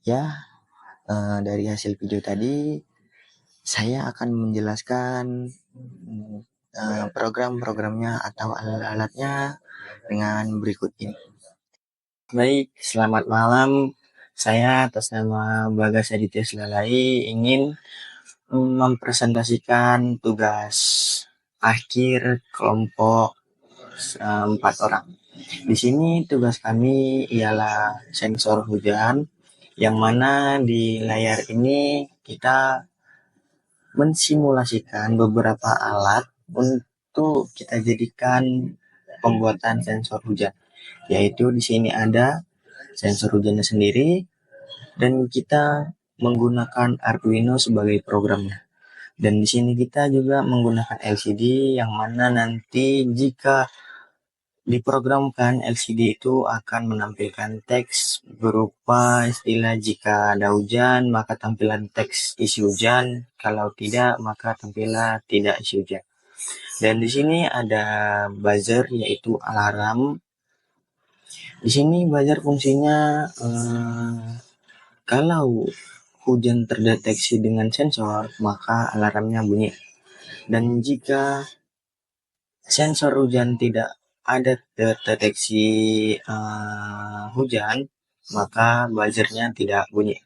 Ya, dari hasil video tadi saya akan menjelaskan program-programnya atau alat-alatnya dengan berikut ini. Baik, selamat malam. Saya atas nama Bagas Aditya Selalai ingin mempresentasikan tugas akhir kelompok 4 orang. Di sini tugas kami ialah sensor hujan, yang mana di layar ini kita mensimulasikan beberapa alat untuk kita jadikan pembuatan sensor hujan. Yaitu di sini ada sensor hujannya sendiri, dan kita menggunakan Arduino sebagai programnya. Dan di sini kita juga menggunakan LCD, yang mana nanti jika diprogramkan LCD itu akan menampilkan teks berupa istilah jika ada hujan maka tampilan teks isi hujan, kalau tidak maka tampilan tidak isi hujan. Dan di sini ada buzzer yaitu alarm. Di sini buzzer fungsinya kalau hujan terdeteksi dengan sensor maka alarmnya bunyi. Dan jika sensor hujan tidak ada terdeteksi hujan, maka buzzernya tidak bunyi.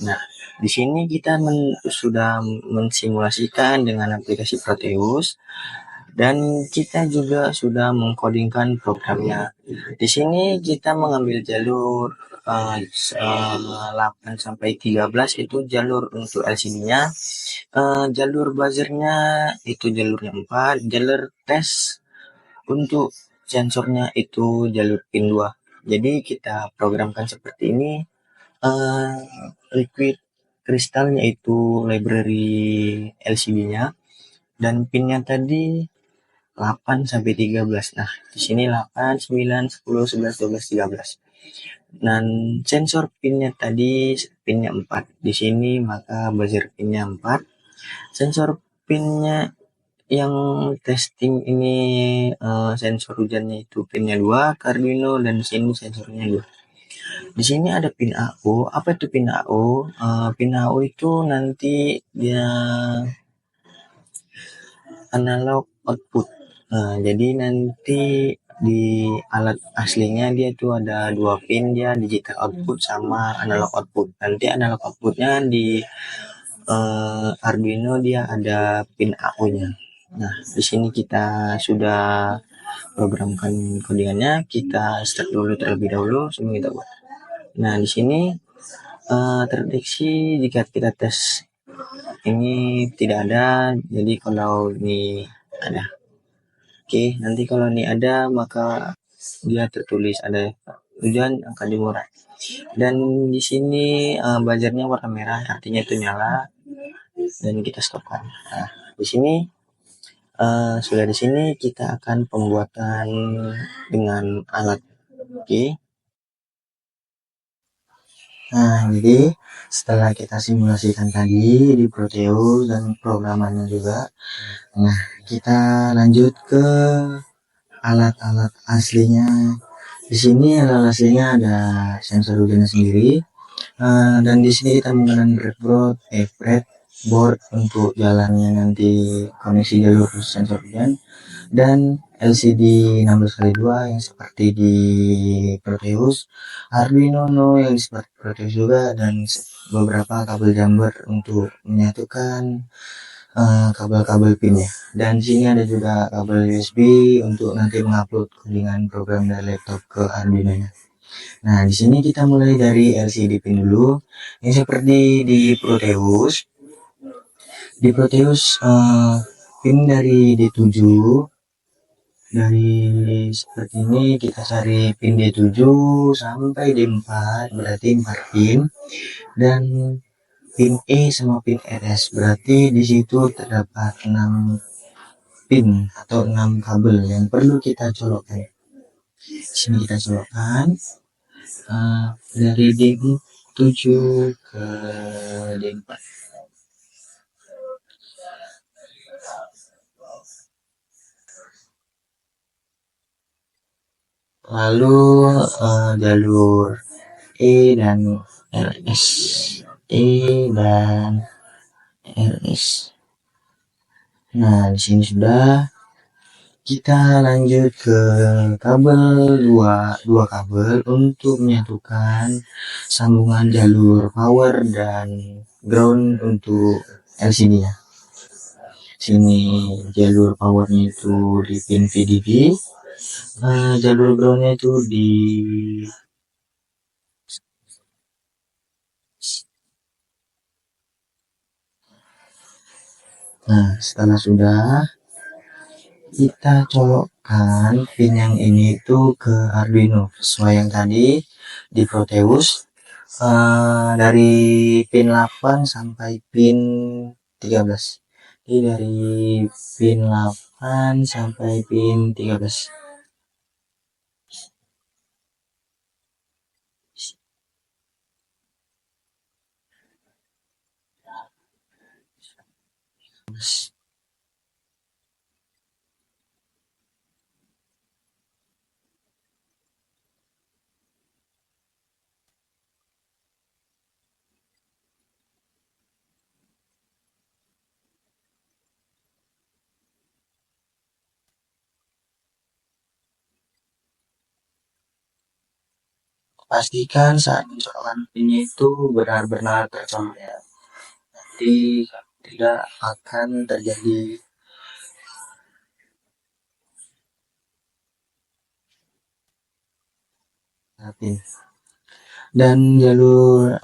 Nah, di sini kita sudah mensimulasikan dengan aplikasi Proteus, dan kita juga sudah mengkodingkan programnya. Di sini kita mengambil jalur 8 sampai 13 itu jalur untuk LCD-nya. Jalur buzzernya itu jalurnya 4, jalur tes untuk sensornya itu jalur pin 2. Jadi kita programkan seperti ini. Liquid kristalnya itu library LCD-nya, dan pinnya tadi 8 sampai 13. Nah, di sini 8, 9, 10, 11, 12, 13. Dan sensor pinnya tadi pinnya 4. Di sini maka buzzer pinnya 4. Sensor pinnya yang testing ini sensor hujannya itu pinnya 2 Arduino, dan di sini sensornya 2. Di sini ada pin AO. Apa itu pin AO? Pin AO itu nanti dia analog output. Jadi nanti di alat aslinya dia itu ada 2 pin, dia digital output sama analog output. Nanti analog outputnya di Arduino dia ada pin AO-nya. Nah, di sini kita sudah programkan codingannya. Kita start dulu terlebih dahulu sebelum kita buat. Nah, di sini terdeteksi jika kita tes ini tidak ada, jadi kalau ini ada. Oke, nanti kalau ini ada maka dia tertulis ada hujan akan dimulai. Dan di sini buzzernya warna merah, artinya itu nyala, dan kita stopkan. Nah, di sini sudah di sini kita akan pembuatan dengan alat. Oke. Nah, jadi setelah kita simulasikan tadi di Proteus dan programannya juga, nah kita lanjut ke alat-alat aslinya. Di sini alat aslinya ada sensor hujannya sendiri, dan di sini kita menggunakan breadboard untuk jalannya nanti koneksi jalur sensor hujan, dan LCD 16x2 yang seperti di Proteus, Arduino Uno yang seperti Proteus juga, dan beberapa kabel jumper untuk menyatukan kabel-kabel pinnya. Dan di sini ada juga kabel USB untuk nanti mengupload codingan program dari laptop ke Arduino-nya. Nah, di sini kita mulai dari LCD pin dulu. Ini seperti di Proteus. Di Proteus pin dari D7, dari seperti ini kita cari pin D7 sampai D4, berarti 4 pin, dan pin E sama pin RS, berarti di situ terdapat 6 pin atau 6 kabel yang perlu kita colokkan. Sini kita colokkan dari D7 ke D4. Lalu jalur E dan RS. E dan RS. Nah, di sini sudah. Kita lanjut ke kabel dua kabel untuk menyatukan sambungan jalur power dan ground untuk LCD-nya. Sini jalur powernya itu di pin VDV, jalur groundnya itu di Nah, setelah sudah, kita colokkan pin yang ini itu ke Arduino sesuai yang tadi di Proteus, dari pin 8 sampai pin 13. Jadi dari pin 8 sampai pin 13. Pastikan saat mencolokan pinnya itu benar-benar tercolok ya. Nanti tidak akan terjadi pin. Dan jalur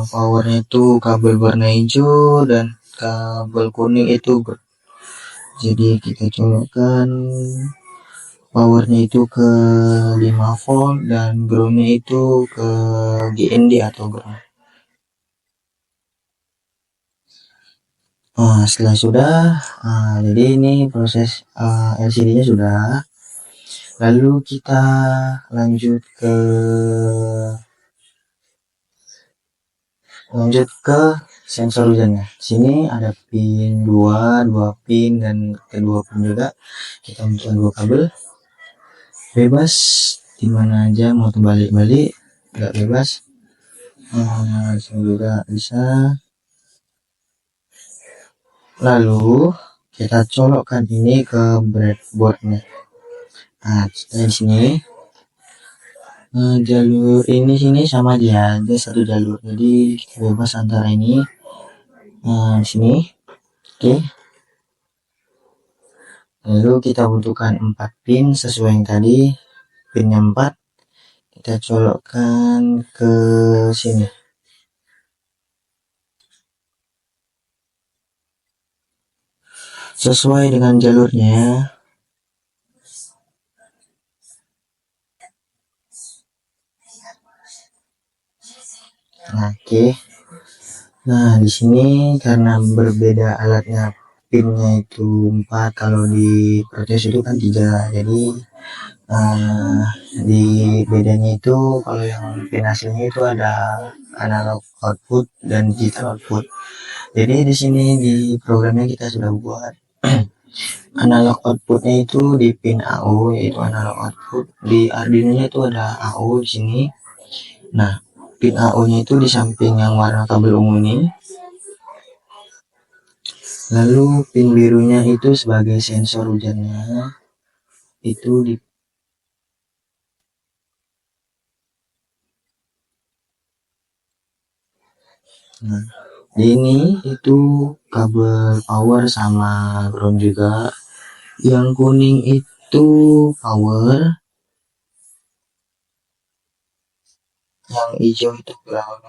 powernya itu kabel warna hijau dan kabel kuning itu jadi kita colokkan powernya itu ke 5 volt dan groundnya itu ke GND atau ground. Setelah sudah, jadi ini proses LCD-nya sudah. Lalu kita lanjut ke sensor hujannya. Sini ada pin 2 pin dan kedua pin juga. Kita butuhkan 2 kabel. Bebas dimana aja mau terbalik-balik, nggak bebas. Sini juga bisa. Lalu kita colokkan ini ke breadboardnya. Nah, di sini jalur ini sini sama aja, ada satu jalur, jadi kita bebas antara ini. Di sini, oke. Lalu kita butuhkan 4 pin sesuai yang tadi, pinnya 4. Kita colokkan ke sini. Sesuai dengan jalurnya. Nah, oke. Nah, di sini karena berbeda alatnya, pinnya itu 4, kalau di Proteus itu kan 3. Jadi di bedanya itu kalau yang pin aslinya itu ada analog output dan digital output. Jadi di sini di programnya kita sudah buat analog outputnya itu di pin AO, yaitu analog output. Di Arduino-nya itu ada AO di sini. Nah, pin AO-nya itu di samping yang warna kabel ungu ini. Lalu pin birunya itu sebagai sensor hujannya itu di Nah, ini itu kabel power sama ground juga. Yang kuning itu power, yang hijau itu ground.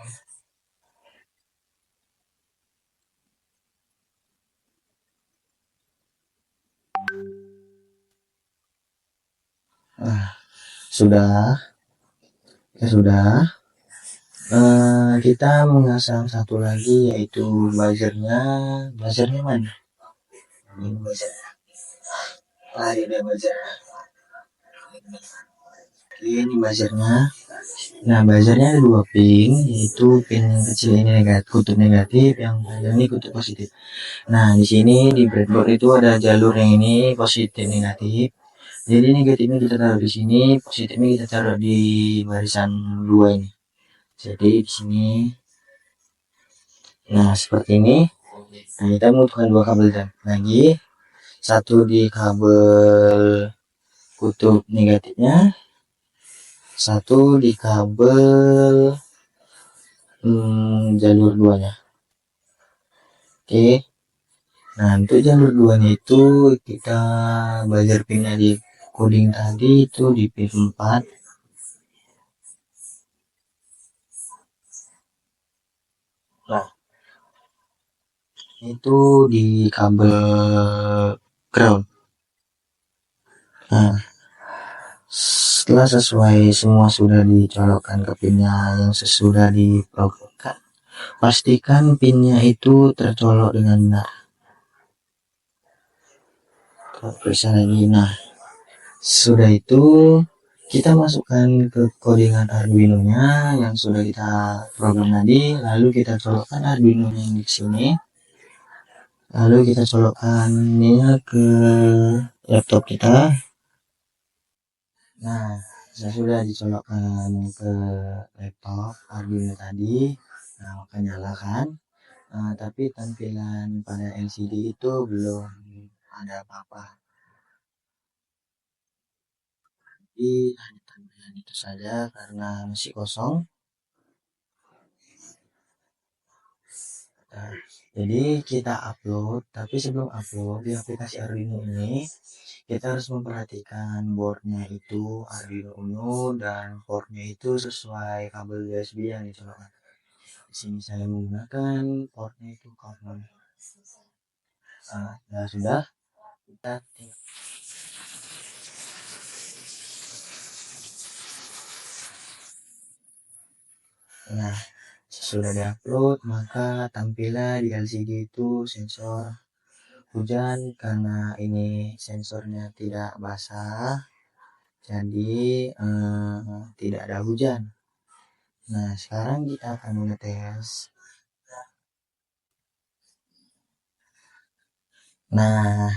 Sudah, ya sudah. Kita mengasang satu lagi yaitu buzzernya. Buzzernya mana? Ini buzzer. Ada buzzer. Ini buzzernya. Nah, buzzernya ada 2 pin, yaitu pin yang kecil ini kutub negatif, yang ini kutub positif. Nah, di sini di breadboard itu ada jalur yang ini positif negatif. Jadi negatifnya kita taruh di sini, positifnya kita taruh di barisan 2 ini. Jadi di sini, nah seperti ini. Nah, kita membutuhkan dua kabel lagi, satu di kabel kutub negatifnya, satu di kabel jalur duanya. Oke. Nah, untuk jalur duanya itu kita belajar pinnya di coding tadi itu di pin 4. Nah, itu di kabel ground. Nah, setelah semua sudah dicolokkan ke pinnya yang sesudah diprogramkan, pastikan pinnya itu tercolok dengan benar. Periksa lagi. Nah, sudah itu kita masukkan ke codingan Arduino nya yang sudah kita program tadi, lalu kita colokkan Arduino nya yang di sini, lalu kita colokkan ke laptop kita. Nah, sudah dicolokkan ke laptop Arduino tadi. Nah, maka nyalakan. Tapi tampilan pada LCD itu belum ada apa-apa. Jadi hanya tampilan itu saja karena masih kosong. Nah, jadi kita upload, tapi sebelum upload di aplikasi Arduino ini, kita harus memperhatikan boardnya itu Arduino Uno dan portnya itu sesuai kabel USB yang dicolokkan. Di sini saya menggunakan portnya itu kabel. Nah, sudah kita tinggal. Nah, sesudah diupload maka tampillah di LCD itu sensor hujan. Karena ini sensornya tidak basah, jadi tidak ada hujan. Nah, sekarang kita akan mengetes. Nah,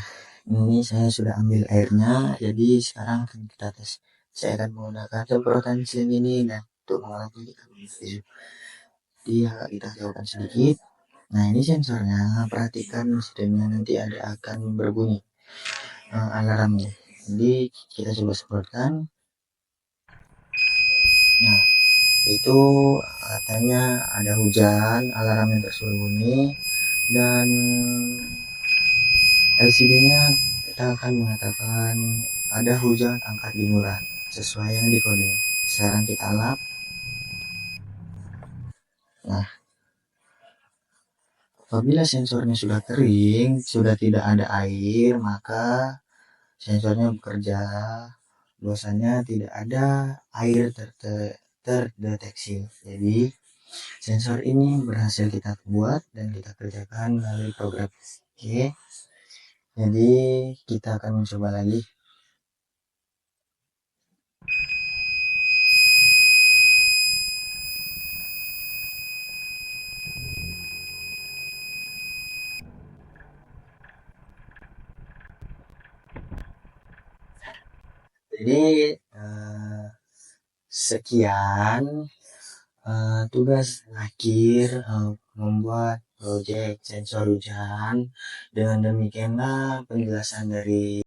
ini saya sudah ambil airnya, jadi sekarang akan kita tes. Saya akan menggunakan semprotan sim ini dan untuk mengulangi jadi kita jauhkan sedikit. Nah, ini sensornya, perhatikan sistemnya nanti akan berbunyi alarmnya. Jadi kita coba semprotkan. Nah, itu katanya ada hujan, alarm yang tersembunyi, dan LCD-nya kita akan mengatakan ada hujan angkat dimulai sesuai yang dikode. Sekarang kita lap. Nah, apabila sensornya sudah kering, sudah tidak ada air, maka sensornya bekerja. Bahwasanya tidak ada air terdeteksi. Jadi sensor ini berhasil kita buat dan kita kerjakan melalui program. Oke. Jadi kita akan mencoba lagi. Jadi sekian tugas akhir membuat proyek sensor hujan. Dengan demikianlah penjelasan dari